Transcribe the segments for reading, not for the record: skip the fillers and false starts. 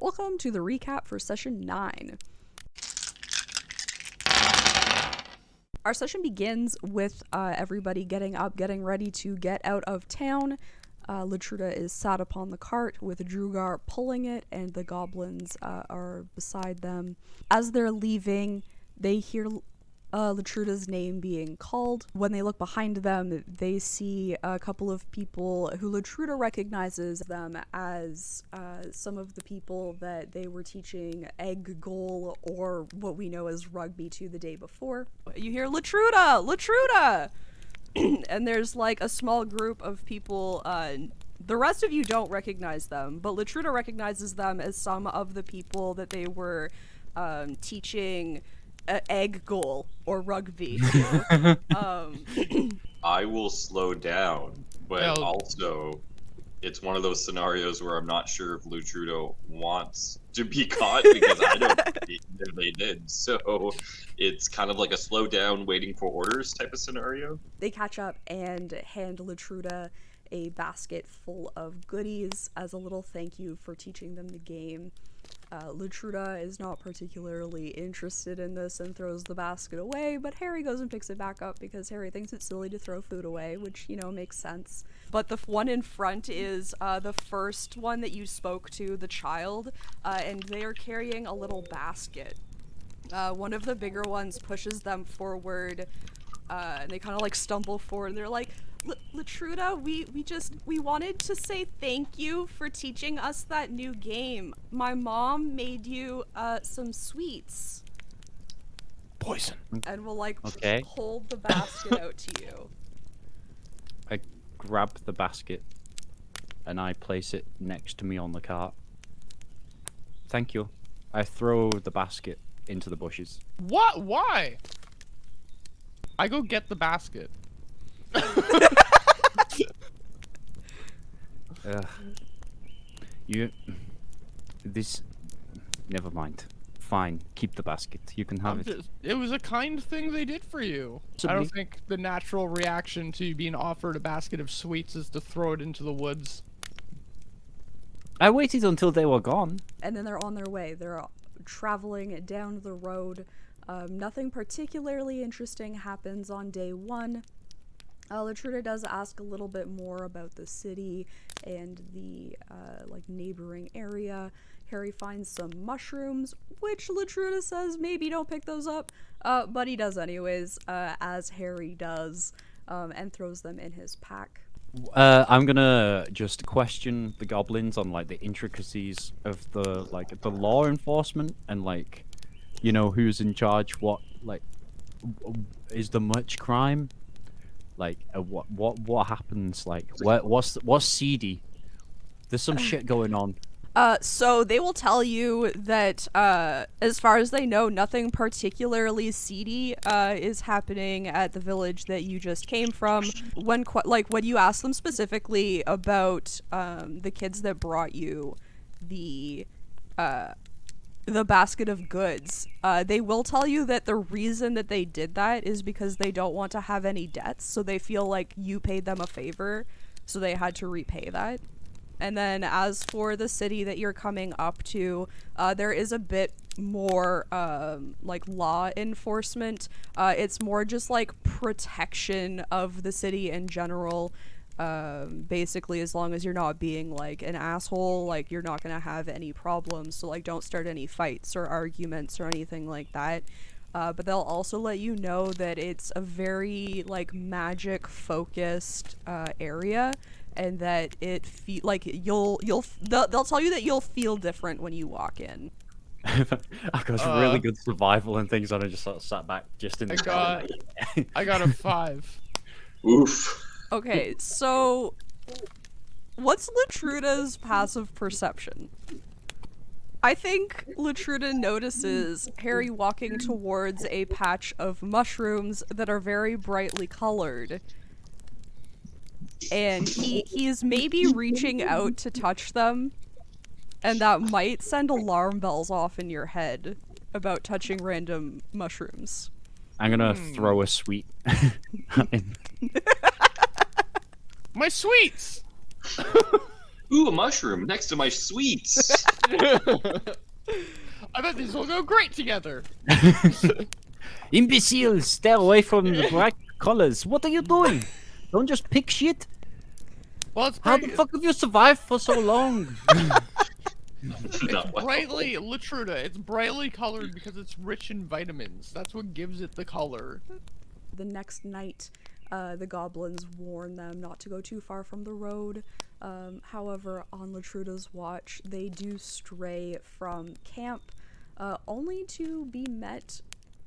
welcome to the recap for session 9. Our session begins with everybody getting up, getting ready to get out of town. Lotruda is sat upon the cart with Drugar pulling it, and the goblins are beside them. As they're leaving, they hear Lotruda's name being called. When they look behind them, they see a couple of people who Lotruda recognizes them as some of the people that they were teaching egg goal, or what we know as rugby, to the day before. You hear Lotruda! Lotruda! And there's like a small group of people. The rest of you don't recognize them, but Lotruda recognizes them as some of the people that they were teaching egg goal or rugby to. I will slow down, but also it's one of those scenarios where I'm not sure if Lotruda wants to be caught because I don't think they did. So it's kind of like a slow down, waiting for orders type of scenario. They catch up and hand Lotruda a basket full of goodies as a little thank you for teaching them the game. Lotruda is not particularly interested in this and throws the basket away, but Harry goes and picks it back up because Harry thinks it's silly to throw food away, which, you know, makes sense. But the one in front is the first one that you spoke to, the child, and they are carrying a little basket. One of the bigger ones pushes them forward, and they kind of like stumble forward. They're like, Lotruda, we wanted to say thank you for teaching us that new game. My mom made you some sweets. Poison. And we'll like Okay. hold the basket out to you. I grab the basket and I place it next to me on the cart. Thank you. I throw the basket into the bushes. What? Why? I go get the basket. Never mind. Fine, keep the basket. You can have it. It was a kind thing they did for you. I don't think the natural reaction to being offered a basket of sweets is to throw it into the woods. I waited until they were gone. And then they're on their way. They're traveling down the road. Nothing particularly interesting happens on day 1. Lotruda does ask a little bit more about the city and the like neighboring area. Harry finds some mushrooms, which Lotruda says maybe don't pick those up, but he does anyways, as Harry does, and throws them in his pack. I'm gonna just question the goblins on like the intricacies of the law enforcement and like, you know, who's in charge. What like is there much crime? Like what happens? Like what's seedy? There's some shit going on. So they will tell you that, as far as they know, nothing particularly seedy, is happening at the village that you just came from. When you ask them specifically about, the kids that brought you the basket of goods, they will tell you that the reason that they did that is because they don't want to have any debts, so they feel like you paid them a favor, so they had to repay that. And then as for the city that you're coming up to, there is a bit more, like, law enforcement. It's more just, like, protection of the city in general. Basically, as long as you're not being, like, an asshole, like, you're not gonna have any problems. So, like, don't start any fights or arguments or anything like that. But they'll also let you know that it's a very, like, magic-focused, area. And that they'll tell you that you'll feel different when you walk in. I've got really good survival and things, and I just sort of sat back just in the I got a 5. Oof. Okay, so what's Lotruda's passive perception? I think Lotruda notices Harry walking towards a patch of mushrooms that are very brightly colored. And he's maybe reaching out to touch them, and that might send alarm bells off in your head about touching random mushrooms. I'm gonna throw a sweet. My sweets! Ooh, a mushroom next to my sweets. I bet these will go great together. Imbeciles, stay away from the bright colors. What are you doing? Don't just pick shit. Well, it's How the fuck have you survived for so long? It's brightly Lotruda. It's brightly colored because it's rich in vitamins. That's what gives it the color. The next night, the goblins warn them not to go too far from the road. However, on Lotruda's watch, they do stray from camp, only to be met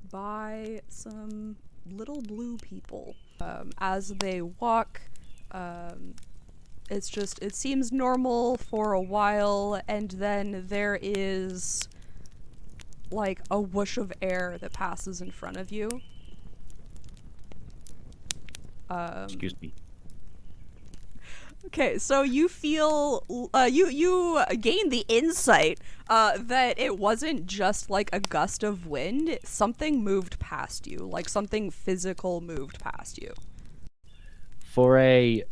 by some little blue people. As they walk, it seems normal for a while, and then there is like a whoosh of air that passes in front of you. Excuse me. Okay, so you feel, you gain the insight, that it wasn't just like a gust of wind, something moved past you, like something physical moved past you. For a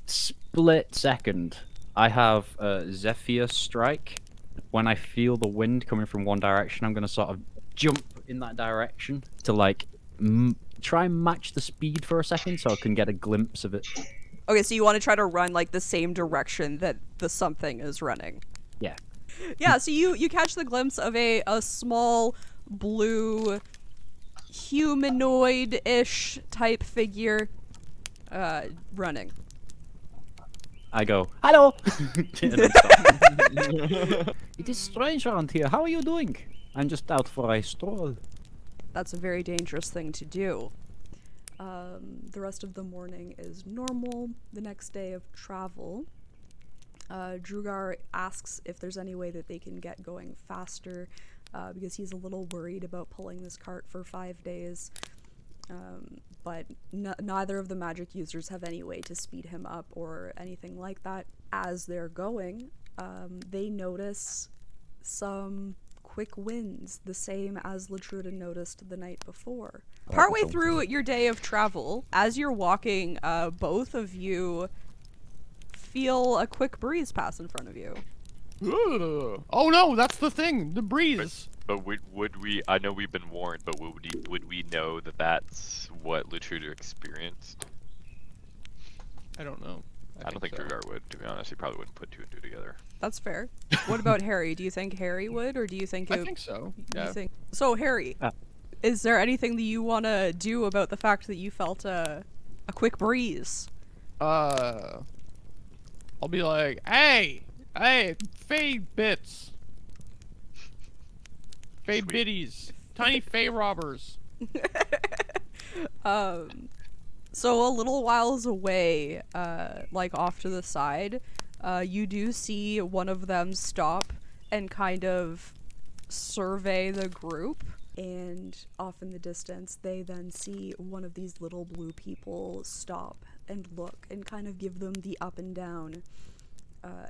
split second, I have a Zephyr strike. When I feel the wind coming from one direction, I'm gonna sort of jump in that direction to like try and match the speed for a second so I can get a glimpse of it. Okay, so you want to try to run like the same direction that the something is running. Yeah. Yeah, so you catch the glimpse of a small blue humanoid-ish type figure running. I go, hello! And then stop. It is strange around here. How are you doing? I'm just out for a stroll. That's a very dangerous thing to do. The rest of the morning is normal. The next day of travel, Drugar asks if there's any way that they can get going faster, because he's a little worried about pulling this cart for 5 days. But neither of the magic users have any way to speed him up or anything like that. As they're going, they notice some quick wins, the same as Lotruda noticed the night before. Partway through your day of travel, as you're walking, both of you feel a quick breeze pass in front of you. Ooh. Oh no, that's the thing, the breeze. But would we? I know we've been warned, but would we know that that's what Lotruda experienced? I don't know. I don't think Drugar would. To be honest, he probably wouldn't put two and two together. That's fair. What about Harry? Do you think Harry would, or do you think? I think so. Yeah. So Harry, is there anything that you want to do about the fact that you felt a quick breeze? I'll be like, hey, Fey bits, Fey biddies, tiny Fey robbers. So a little whiles away, like off to the side, you do see one of them stop and kind of survey the group, and off in the distance they then see one of these little blue people stop and look and kind of give them the up and down.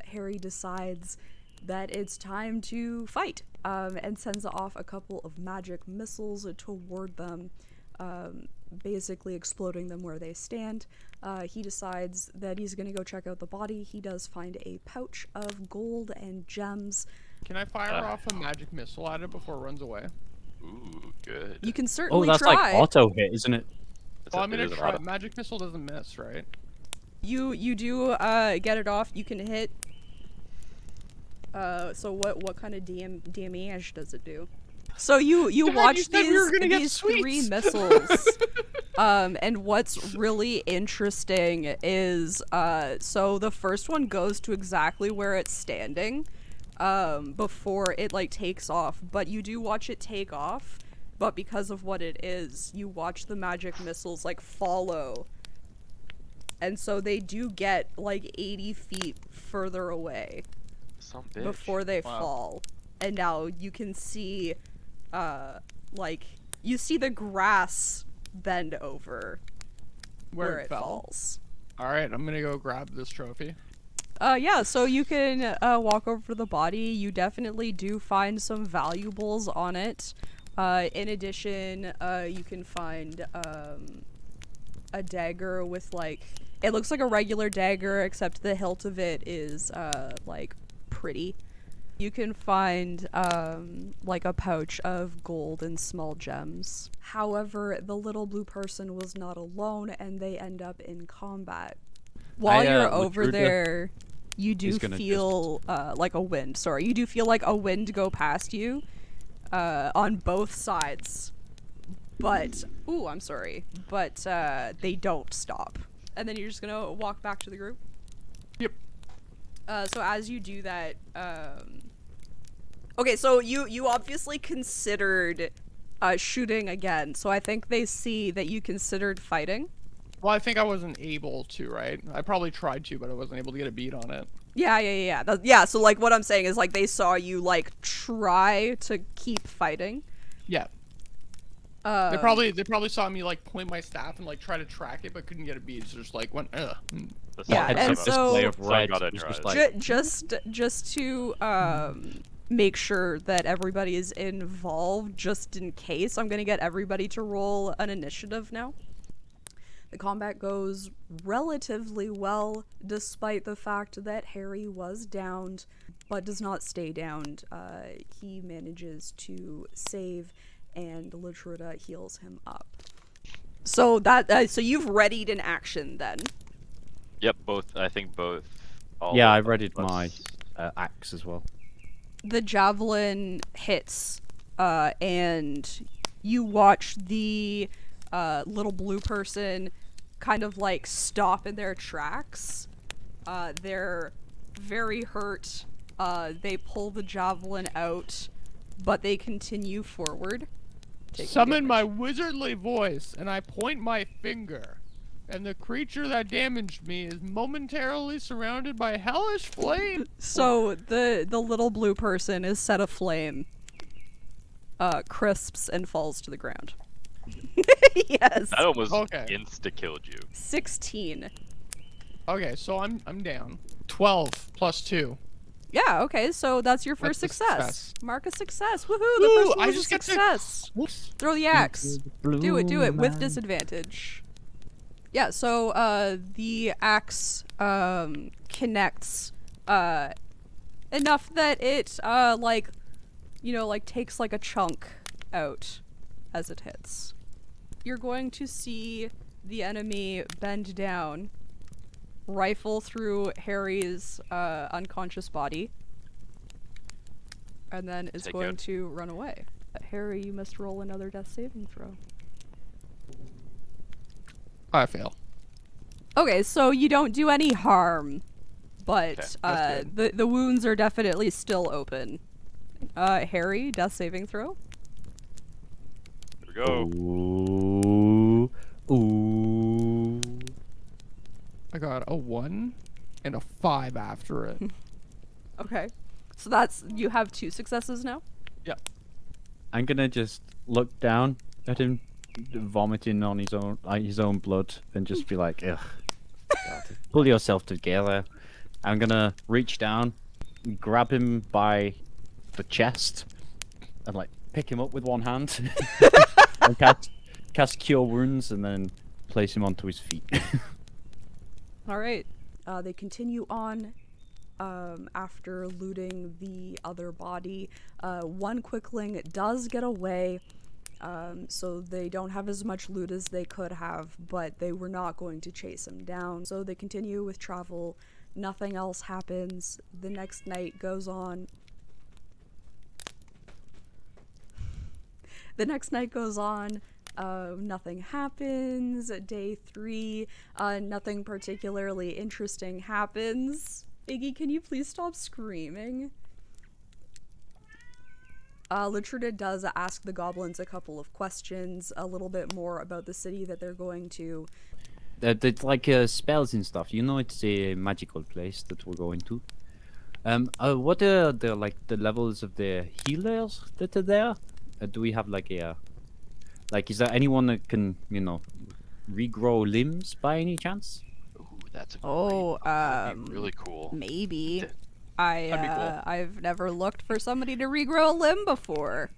Harry decides that it's time to fight, and sends off a couple of magic missiles toward them, basically exploding them where they stand. He decides that he's gonna go check out the body. He does find a pouch of gold and gems. Can I fire off a magic missile at it before it runs away? Ooh, good. You can certainly that's try. like auto hit, isn't it? Well, I'm gonna try. Magic missile doesn't miss, right? You do get it off. You can hit. So what kind of damage does it do? So you watch these three missiles, and what's really interesting is so the first one goes to exactly where it's standing, before it like takes off, but you do watch it take off, but because of what it is, you watch the magic missiles like follow, and so they do get like 80 feet further away before they fall, and now you can see like you see the grass bend over where it falls. All right, I'm gonna go grab this trophy. Yeah, so you can walk over to the body. You definitely do find some valuables on it. In addition, you can find a dagger with like, it looks like a regular dagger, except the hilt of it is like pretty. You can find like a pouch of gold and small gems. However, the little blue person was not alone, and they end up in combat. While you're over Lotruda there, you do is gonna feel like a wind. Sorry, you do feel like a wind go past you on both sides. But I'm sorry, but they don't stop. And then you're just gonna walk back to the group. Yep. So as you do that, okay, so you obviously considered shooting again. So I think they see that you considered fighting. Well, I think I wasn't able to, right? I probably tried to, but I wasn't able to get a beat on it. Yeah. Yeah, so like what I'm saying is like they saw you like try to keep fighting. Yeah. They probably saw me like point my staff and like try to track it, but couldn't get a beat. So just like went The Yeah, sun and got so- display of sun red got in was your just eyes. like just to make sure that everybody is involved, just in case, I'm gonna get everybody to roll an initiative now. The combat goes relatively well, despite the fact that Harry was downed, but does not stay downed. He manages to save, and Lotruda heals him up. So that so you've readied an action then. Yep, both. I think both. All yeah, I of readied us. my axe as well. The javelin hits, and you watch the little blue person kind of like stop in their tracks. They're very hurt. They pull the javelin out, but they continue forward. summon my wizardly voice, and I point my finger. And the creature that damaged me is momentarily surrounded by hellish flame. So the little blue person is set aflame, crisps, and falls to the ground. Yes. That almost Okay. insta-killed you. 16. Okay, so I'm down. 12 plus 2. Yeah, okay, so that's your first That's a success. success. Mark a success. Woohoo, Ooh, the first one I was a just get to- success. Whoops. Throw the axe. Do it with Man. disadvantage. Yeah, so the axe connects enough that it like takes like a chunk out as it hits. You're going to see the enemy bend down, rifle through Harry's unconscious body, and then is Take going it. to run away. Harry, you must roll another death saving throw. I fail. Okay, so you don't do any harm, but Okay, that's the wounds are definitely still open. Harry, death saving throw. Here we go. Ooh. I got a 1 and a 5 after it. Okay, so that's you have 2 successes now. I'm gonna just look down at him, vomiting on his own blood, and just be like, ugh. Pull yourself together. I'm gonna reach down, grab him by the chest, and like pick him up with one hand, and cast Cure Wounds, and then place him onto his feet. All right, they continue on. After looting the other body, one quickling does get away, so they don't have as much loot as they could have, but they were not going to chase him down. So they continue with travel. Nothing else happens. The next night goes on. Nothing happens. Day 3, nothing particularly interesting happens. Iggy, can you please stop screaming? Lotruda does ask the goblins a couple of questions, a little bit more about the city that they're going to. It's like spells and stuff. You know, it's a magical place that we're going to. What are the levels of the healers that are there? Do we have like a is there anyone that can regrow limbs by any chance? Ooh, that's a Oh, that'd be really cool. Maybe. That'd be cool. I've never looked for somebody to regrow a limb before.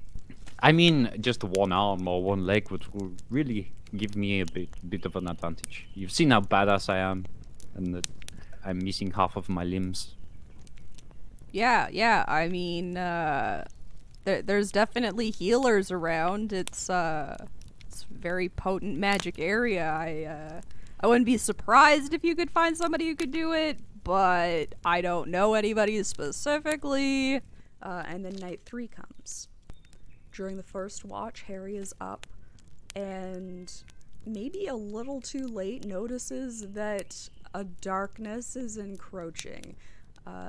I mean, just one arm or one leg would really give me a bit of an advantage. You've seen how badass I am, and that I'm missing half of my limbs. Yeah. I mean, there's definitely healers around. It's a very potent magic area. I wouldn't be surprised if you could find somebody who could do it, but I don't know anybody specifically. And then night 3 comes. During the first watch, Harry is up and maybe a little too late notices that a darkness is encroaching.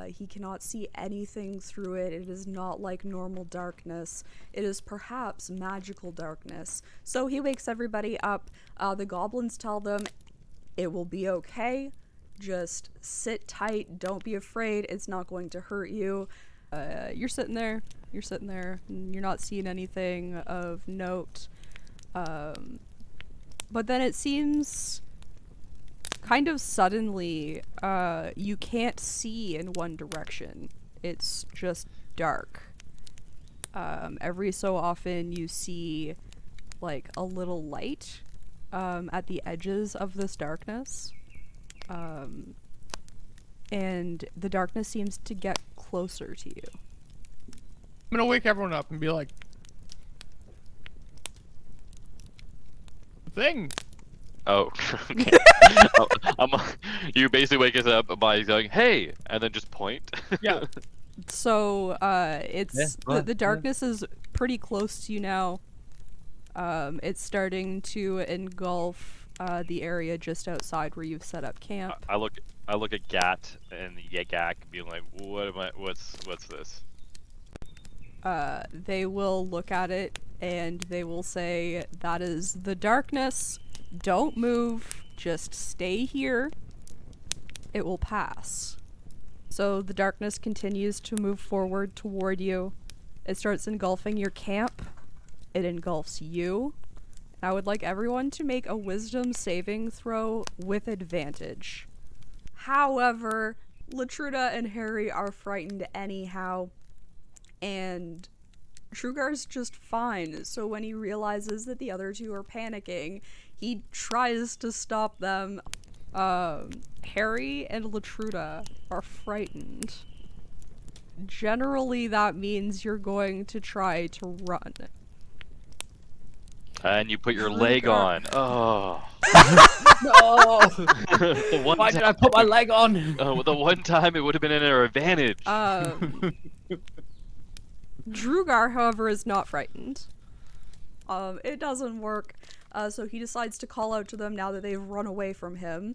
He cannot see anything through it. It is not like normal darkness. It is perhaps magical darkness. So he wakes everybody up. The goblins tell them it will be okay. Just sit tight. Don't be afraid. It's not going to hurt you. You're sitting there. And you're not seeing anything of note. But then it seems kind of suddenly you can't see in one direction. It's just dark. Every so often you see like a little light at the edges of this darkness. And the darkness seems to get closer to you. I'm gonna wake everyone up and be like, thing. Oh, okay. You basically wake us up by going, "Hey," and then just point. Yeah. So it's the darkness is pretty close to you now. It's starting to engulf the area just outside where you've set up camp. I look at Gat and Yagak, being like, "What am I? What's this?" They will look at it and they will say, "That is the darkness. Don't move. Just stay here. It will pass." So the darkness continues to move forward toward you. It starts engulfing your camp. It engulfs you. I would like everyone to make a wisdom saving throw with advantage. However, Lotruda and Harry are frightened anyhow, and Trugar's just fine. So when he realizes that the other two are panicking, he tries to stop them. Harry and Lotruda are frightened. Generally, that means you're going to try to run. And you put your leg on. Oh. No! The one Why did I put my leg on? The one time it would have been in our advantage. Drugar, however, is not frightened. It doesn't work. So he decides to call out to them now that they've run away from him.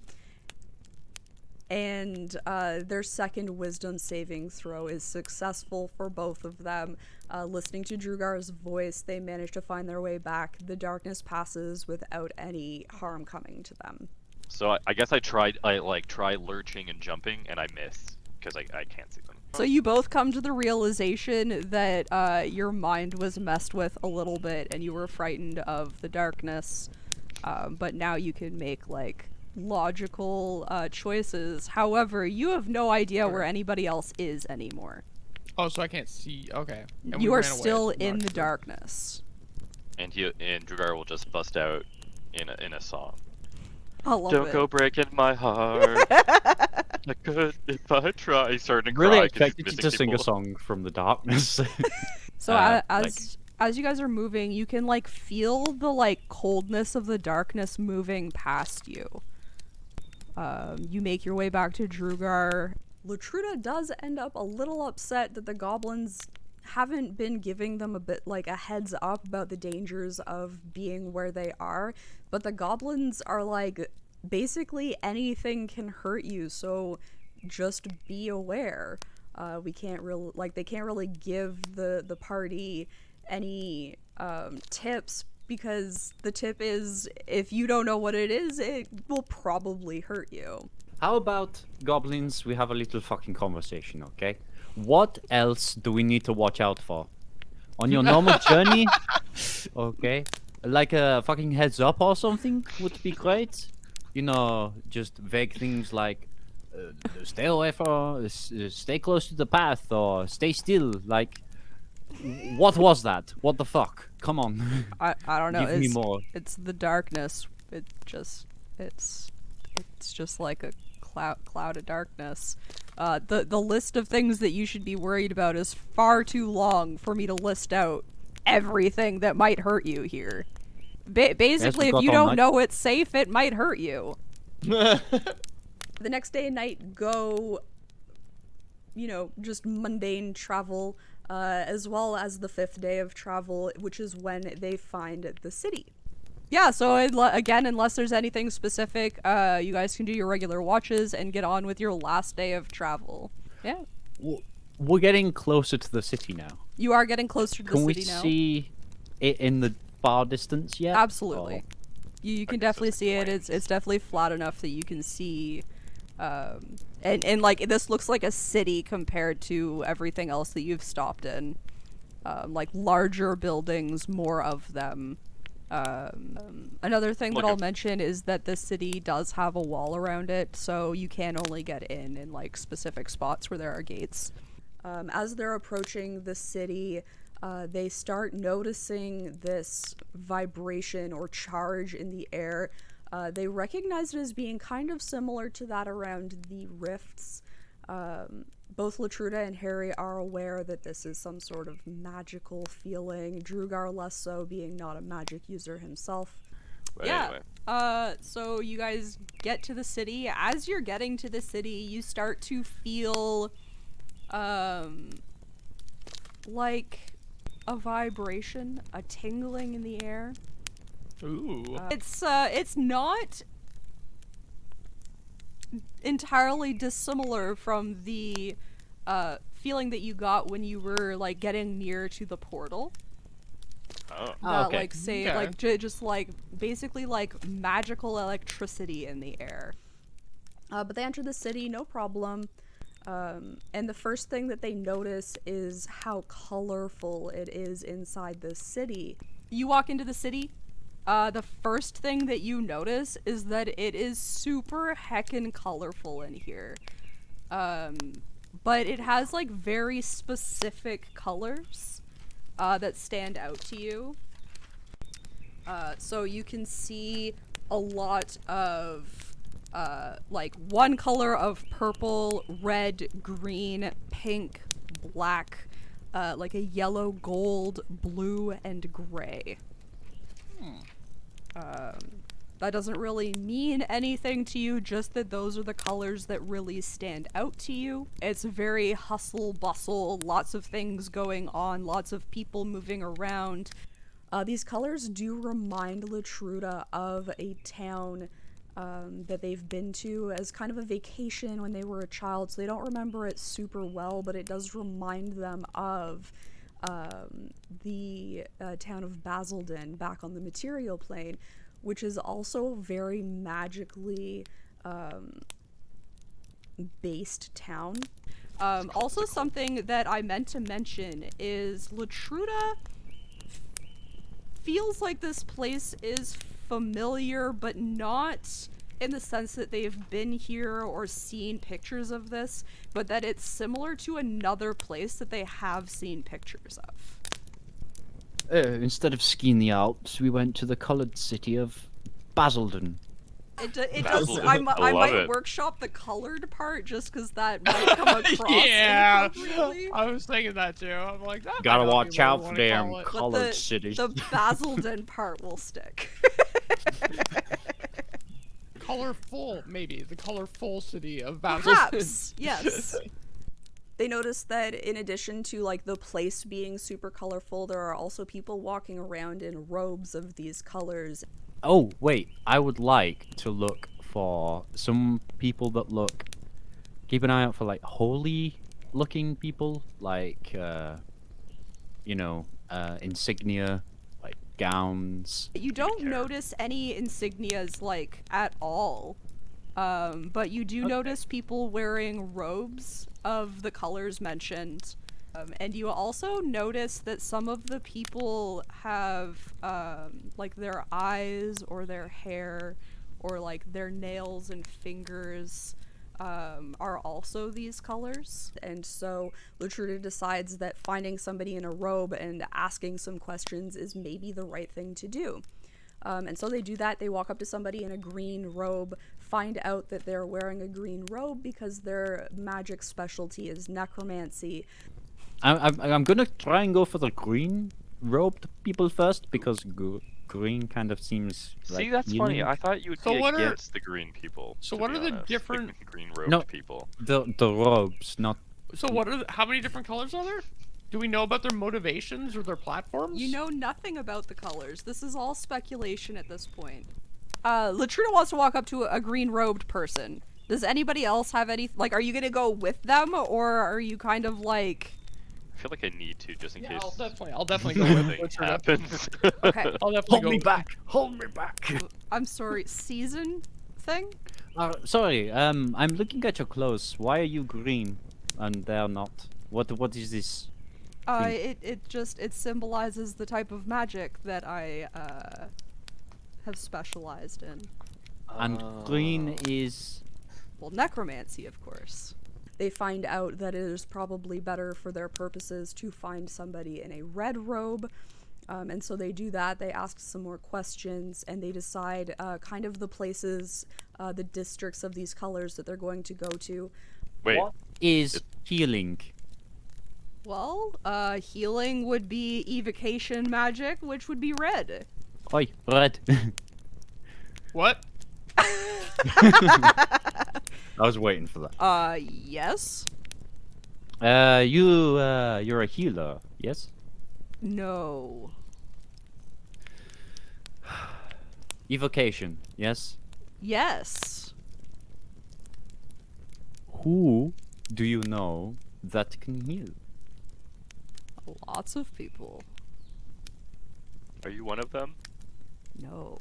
And their second wisdom saving throw is successful for both of them. Listening to Drugar's voice, they manage to find their way back. The darkness passes without any harm coming to them. So I guess I try lurching and jumping, and I miss because I can't see them. So you both come to the realization that your mind was messed with a little bit, and you were frightened of the darkness. But now you can make logical choices. However, you have no idea where anybody else is anymore. Oh, so I can't see. Okay. And You we are ran away, still so in the not- darkness. And Drugar will just bust out in a song. I love Don't it. go breaking my heart. I could if I try. He's starting to cry. Really 'cause he's expected you missing to sing a people. song from the darkness. So as you guys are moving, you can feel the coldness of the darkness moving past you. You make your way back to Drugar. Lotruda does end up a little upset that the goblins haven't been giving them a bit a heads up about the dangers of being where they are, but the goblins are basically anything can hurt you, so just be aware. We can't really they can't really give the party any tips, because the tip is if you don't know what it is, it will probably hurt you. How about goblins? We have a little fucking conversation, okay? What else do we need to watch out for? On your normal journey? Okay. Like a fucking heads up or something would be great. Just vague things like stay away from, stay close to the path, or stay still. What was that? What the fuck? Come on. I don't know. Give me more. It's the darkness. It's just like a cloud of darkness. The list of things that you should be worried about is far too long for me to list out everything that might hurt you here. Basically, if you don't know it's safe, it might hurt you. The next day and night go, you know, just mundane travel, as well as the 5th day of travel, which is when they find the city. Yeah, so again, unless there's anything specific, you guys can do your regular watches and get on with your last day of travel. Yeah. We're getting closer to the city now. You are getting closer to the city now. Can we see it in the far distance yet? Absolutely. Or... You can definitely see it. It's definitely flat enough that you can see, and like this looks like a city compared to everything else that you've stopped in. Like larger buildings, more of them. Another thing that I'll mention is that the city does have a wall around it, so you can only get in like specific spots where there are gates. As they're approaching the city, they start noticing this vibration or charge in the air. They recognize it as being kind of similar to that around the rifts. Both Lotruda and Harry are aware that this is some sort of magical feeling. Drugar less so, being not a magic user himself. But yeah. Anyway. So you guys get to the city. As you're getting to the city, you start to feel, like a vibration, a tingling in the air. Ooh. It's not entirely dissimilar from the feeling that you got when you were like getting near to the portal. Oh. Okay. Like say Okay. like just like basically like magical electricity in the air. But they enter the city, no problem. And the first thing that they notice is how colorful it is inside the city. You walk into the city. The first thing that you notice is that it is super heckin' colorful in here. But it has like very specific colors that stand out to you. So you can see a lot of like one color of purple, red, green, pink, black, like a yellow, gold, blue, and gray. That doesn't really mean anything to you, just that those are the colors that really stand out to you. It's very hustle bustle, lots of things going on, lots of people moving around. These colors do remind Lotruda of a town that they've been to as kind of a vacation when they were a child, so they don't remember it super well, but it does remind them of the town of Basildon back on the material plane, which is also a very magically based town. Also something that I meant to mention is Lotruda feels like this place is familiar, but not in the sense that they've been here or seen pictures of this, but that it's similar to another place that they have seen pictures of. Instead of skiing the Alps, we went to the coloured city of Basildon. It does. Basildon. I I love might it. workshop the colored part just because that might come across Yeah, inappropriately. I was thinking that too. I'm like, that Gotta might not watch be what I out for wanna damn call it. But coloured city. the Basildon part will stick. Colorful, maybe the colorful city of Basildon. Perhaps, yes. They notice that in addition to like the place being super colorful, there are also people walking around in robes of these colors. Oh, wait. I would like to look for some people that look... Keep an eye out for, like, holy-looking people. Like, you know, insignia, like, gowns. You don't notice any insignias, like, at all. But you do notice people wearing robes of the colors mentioned. And you also notice that some of the people have, like, their eyes or their hair or, like, their nails and fingers are also these colors. And so Lotruda decides that finding somebody in a robe and asking some questions is maybe the right thing to do. And so they do that. They walk up to somebody in a green robe, find out that they're wearing a green robe because their magic specialty is necromancy. I'm gonna try and go for the green robed people first because green kind of seems like See, that's funny. healing. I thought you would So be what are- against the green people. So to what be are the honest. different- The green robed No. people? The robes, not. So what are how many different colors are there? Do we know about their motivations or their platforms? You know nothing about the colors. This is all speculation at this point. Lotruda wants to walk up to a green robed person. Does anybody else have any, like, are you gonna go with them, or are you kind of like... I feel like I need to just in Yeah, case I'll definitely go with anything Lotruda. happens. Okay. I'll definitely go with Hold me back! I'm sorry, season thing? Sorry, I'm looking at your clothes. Why are you green and they're not? What is this? It symbolizes the type of magic that I, have specialized in. And green is... Well, necromancy, of course. They find out that it is probably better for their purposes to find somebody in a red robe. And so they do that. They ask some more questions, and they decide kind of the places, the districts of these colors that they're going to go to. Wait, What is healing? Well, healing would be evocation magic, which would be red. Oi, red. What? I was waiting for that. Yes? You're a healer, yes? No. Evocation, yes? Yes. Who do you know that can heal? Lots of people. are you one of them? No.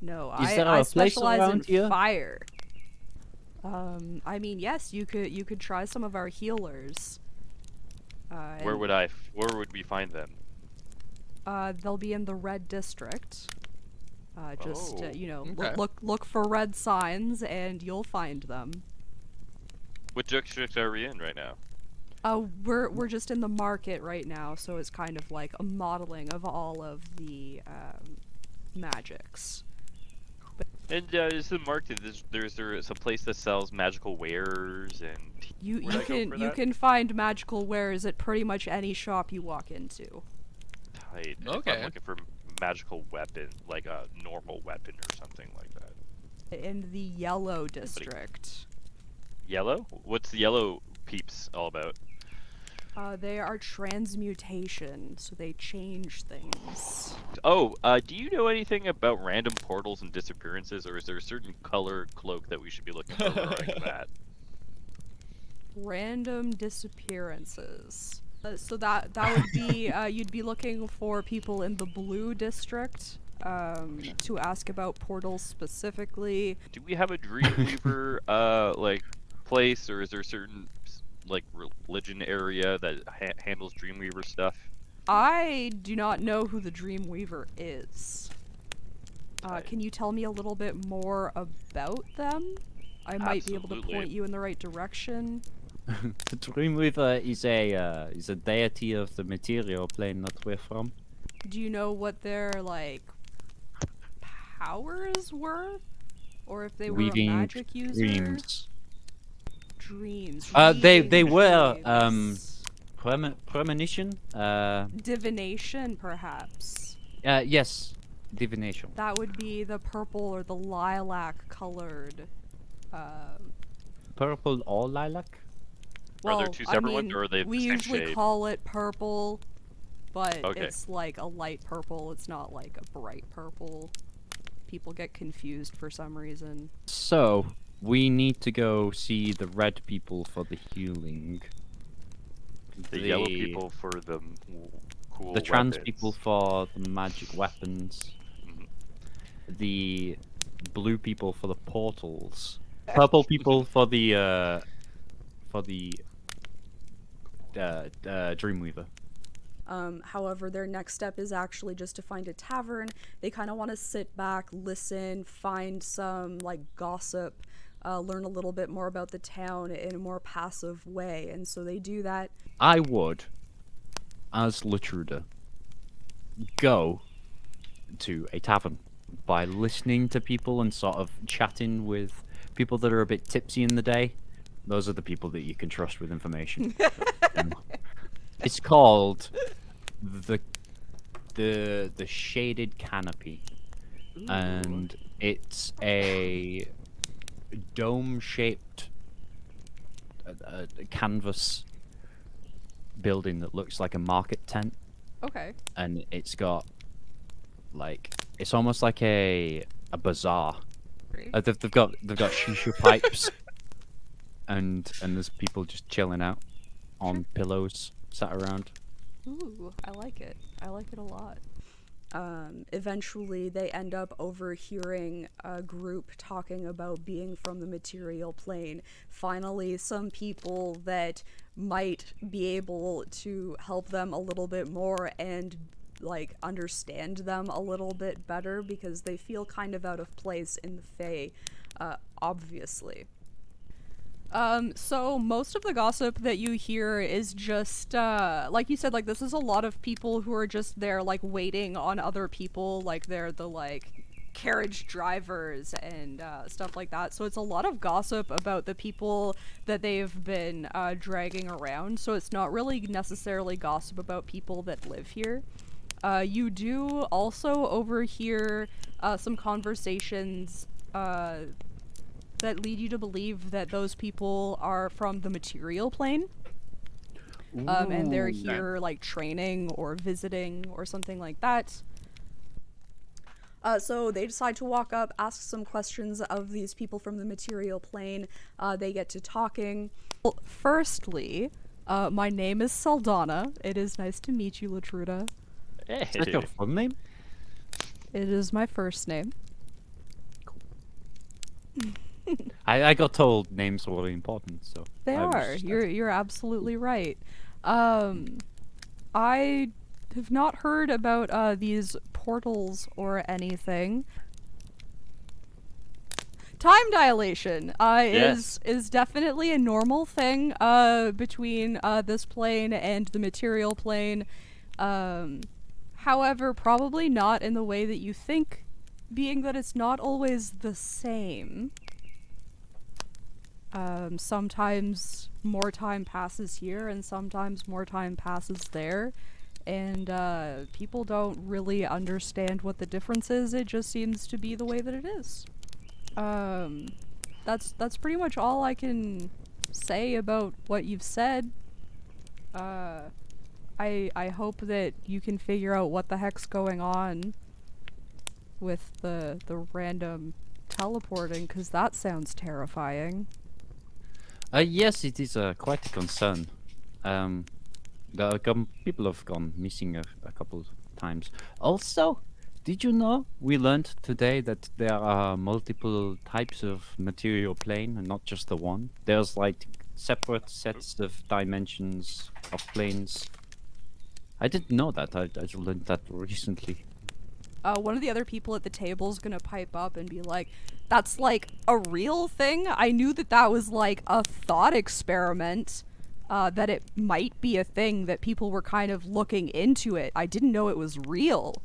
No, Is I there a place specialize in around here? fire. I mean, yes, you could try some of our healers. Where and, would we find them? they'll be in the red district. Just Oh, you know, okay. look for red signs, and you'll find them. What district are we in right now? We're just in the market right now, so it's kind of like a modeling of all of the magics. And is the market? There's a place that sells magical wares and. You Where'd I go for you that? can find magical wares at pretty much any shop you walk into. Tight. If Okay. I'm looking for magical weapon, like a normal weapon or something like that. In the yellow district. Yellow? What's the yellow peeps all about? They are transmutation, so they change things. Oh, do you know anything about random portals and disappearances, or is there a certain color cloak that we should be looking for regarding that? Random disappearances. So that would be you'd be looking for people in the blue district to ask about portals specifically. Do we have a Dreamweaver like place, or is there a certain like religion area that handles Dreamweaver stuff? I do not know who the Dreamweaver is. Right. Can you tell me a little bit more about them? I might be able to Absolutely. point you in the right direction. The Dreamweaver is a deity of the material plane that we're from. Do you know what their like powers were, or if they were Weaving a magic user? dreams. Dreams. They reading were dreams. premonition. Divination, perhaps. Yes, divination. That would be the purple or the lilac colored. Purple or lilac? Well, Are there two I separate ones, mean, or are they we the same usually shade? call it purple, but Okay. it's like a light purple. It's not like a bright purple. People get confused for some reason. So we need to go see the red people for the healing. The yellow people for the cool. The trans weapons. people for the magic weapons. Mhm. The blue people for the portals. Purple people for the Dreamweaver. However, their next step is actually just to find a tavern. They kind of want to sit back, listen, find some like gossip, learn a little bit more about the town in a more passive way, and so they do that. I would, as Lotruda, go to a tavern by listening to people and sort of chatting with people that are a bit tipsy in the day. Those are the people that you can trust with information. It's called the Shaded Canopy, and it's a dome-shaped canvas building that looks like a market tent. Okay. And it's got like it's almost like a bazaar. They've got shisha pipes, and there's people just chilling out on pillows sat around. Ooh, I like it. I like it a lot. Eventually, they end up overhearing a group talking about being from the material plane. Finally, some people that might be able to help them a little bit more and like understand them a little bit better, because they feel kind of out of place in the Fae, obviously. So most of the gossip that you hear is just, like you said, like, this is a lot of people who are just there, like, waiting on other people, like, they're the, like, carriage drivers and, stuff like that. So it's a lot of gossip about the people that they've been, dragging around, so it's not really necessarily gossip about people that live here. You do also overhear, some conversations, that lead you to believe that those people are from the material plane. And they're here, like, training or visiting or something like that. So they decide to walk up, ask some questions of these people from the material plane. They get to talking. Well, firstly, my name is Saldana. It is nice to meet you, Lotruda. Hey. Is that your full name? It is my first name. I got told names were important, so They I was are. just You're absolutely right. I have not heard about these portals or anything. Time dilation Yes. is definitely a normal thing between this plane and the material plane. However, probably not in the way that you think, being that it's not always the same. Sometimes more time passes here and sometimes more time passes there, and people don't really understand what the difference is. It just seems to be the way that it is. That's pretty much all I can say about what you've said. I hope that you can figure out what the heck's going on with the random teleporting, because that sounds terrifying. Yes, it is quite a concern. People have gone missing a couple of times. Also, did you know we learned today that there are multiple types of material plane and not just the one? There's like separate sets of dimensions of planes. I didn't know that. I learned that recently. One of the other people at the table is gonna pipe up and be like, that's like a real thing? I knew that that was like a thought experiment, that it might be a thing, that people were kind of looking into it. I didn't know it was real.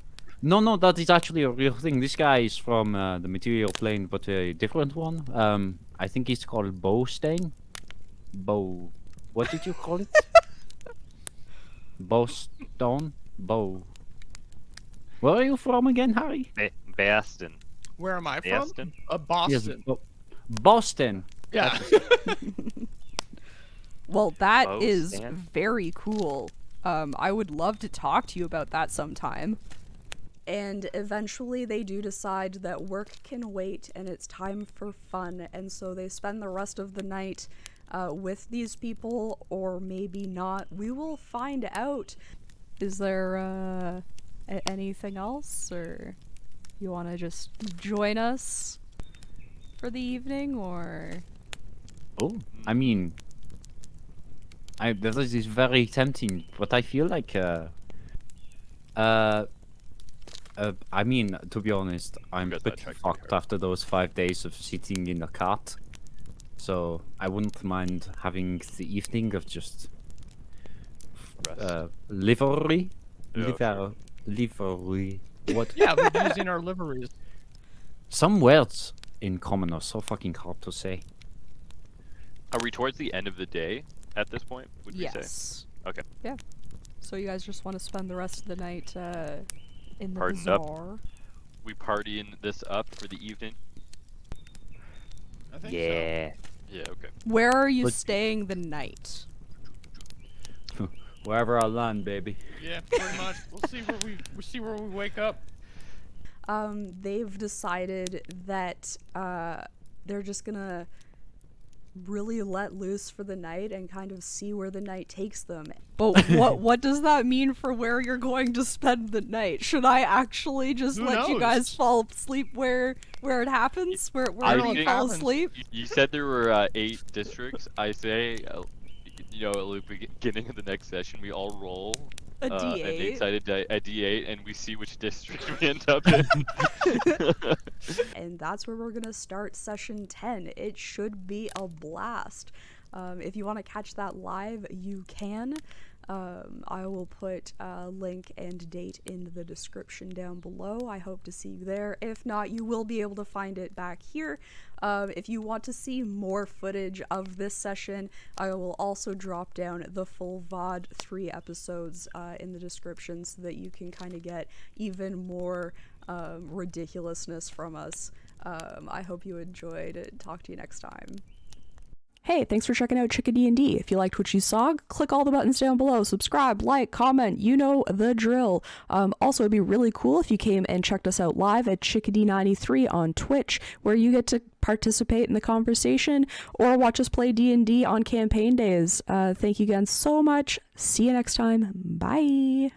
No, that is actually a real thing. This guy is from the material plane, but a different one. I think he's called Bowstain. What did you call it? Bowstone? Where are you from again, Harry? Baston. Where am I from? Baston? Boston. Yes, Boston. Yeah. Well, that is Stan? very cool. I would love to talk to you about that sometime. And eventually they do decide that work can wait and it's time for fun, and so they spend the rest of the night with these people, or maybe not. We will find out. Is there anything else, or you want to just join us for the evening, or? Oh, I mean, this is very tempting, but I feel like, I mean, to be honest, I'm Got that pretty checked fucked after those 5 days of sitting in a cart. So I wouldn't mind having the evening of just Rest. livery. Yeah, sure. Livery. What? Yeah, we're using our liveries. Some words in common are so fucking hard to say. Are we towards the end of the day at this point? Would you say? Yes. Okay. Yeah. So you guys just want to spend the rest of the night in the Partying up. bazaar? We partying this up for the evening? I think Yeah. Yeah. Okay. Where are you Let's- staying the night? Wherever I land, baby. so. Yeah, pretty much. We'll see where we wake up. They've decided that they're just gonna really let loose for the night and kind of see where the night takes them. But what does that mean for where you're going to spend the night? Should I actually just Who let you knows? guys fall asleep where it happens, where I you think- fall asleep? You said there were 8 districts. I say, at the beginning of the next session, we all roll A an D8. 8-sided a D8, and we see which district we end up in. And that's where we're gonna start session 10. It should be a blast. If you want to catch that live, you can. I will put a link and date in the description down below. I hope to see you there. If not, you will be able to find it back here. If you want to see more footage of this session, I will also drop down the full VOD 3 episodes in the description so that you can kind of get even more ridiculousness from us. I hope you enjoyed. Talk to you next time. Hey, thanks for checking out Chicka D&D. If you liked what you saw, click all the buttons down below. Subscribe, like, comment, you know the drill. Also, it'd be really cool if you came and checked us out live at Chickadee93 on Twitch, where you get to participate in the conversation or watch us play D&D on campaign days. Thank you again so much. See you next time. Bye.